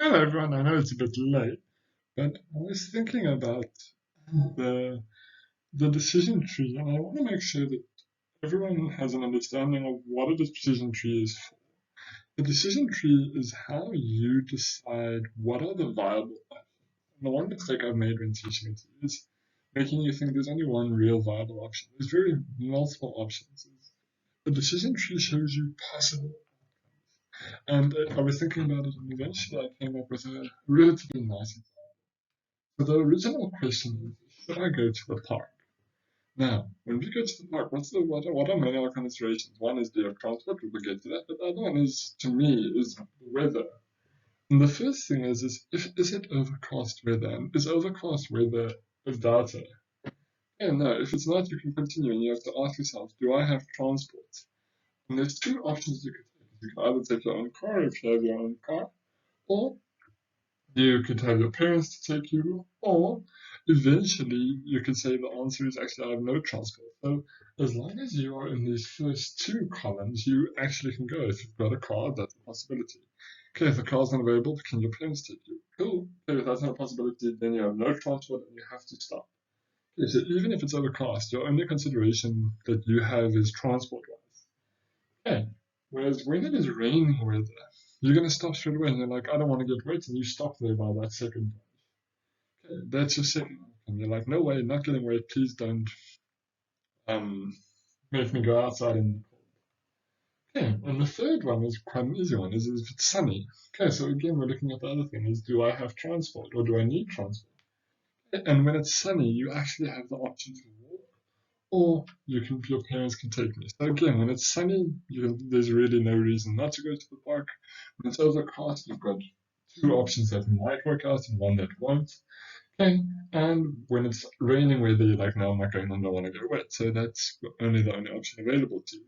Hello everyone, I know it's a bit late, but I was thinking about the the decision tree, and I want to make sure that everyone has an understanding of what a decision tree is for. The decision tree is how you decide what are the viable options. And the one mistake I've made when teaching it is making you think there's only one real viable option. There's very multiple options. The decision tree shows you possible. And I was thinking about it, and eventually I came up with a relatively nice. So the original question is, should I go to the park? Now, when we go to the park, what are many other considerations? One is the transport, we will get to that, but the other one is, to me, is the weather. And the first thing is if is it overcast weather? And is overcast weather a data? And no, if it's not, you can continue and you have to ask yourself, do I have transport? And there's two options you could take. You can either take your own car if you have your own car, or you could have your parents to take you, or eventually you could say the answer is actually I have no transport. So as long as you are in these first two columns, you actually can go. If you've got a car, that's a possibility. Okay, if the car's not available, can your parents take you? Cool. Okay, if that's not a possibility, then you have no transport and you have to stop. Okay, so even if it's overcast, your only consideration that you have is transport wise. Okay. Whereas when it is raining weather, you're going to stop straight away and you're like, I don't want to get wet, and you stop there by that second. Okay, that's your second outcome. You're like, no way, not getting wet, please don't um, make me go outside in the cold. Okay, and the third one is quite an easy one, is if it's sunny. Okay, so again, we're looking at the other thing, is do I have transport or do I need transport? And when it's sunny, you actually have the option to walk or your parents can take me. So again, when it's sunny, there's really no reason not to go to the park. When it's overcast, you've got two options that might work out and one that won't. Okay, and when it's raining weather, you're like, no, I'm not going, I don't want to get wet. So that's only the only option available to you.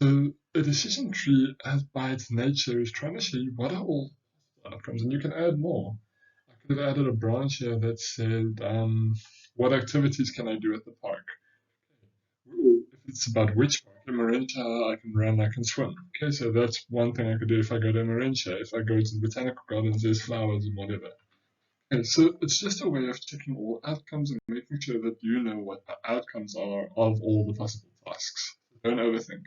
So a decision tree, as by its nature, is trying to show you what are all outcomes, and you can add more. I could have added a branch here that said, what activities can I do at the park? If it's about which park, in Marincha, I can run, I can swim. Okay, so that's one thing I could do if I go to Marincha. If I go to the botanical gardens, there's flowers and whatever. Okay, so it's just a way of checking all outcomes and making sure that you know what the outcomes are of all the possible tasks. Don't overthink.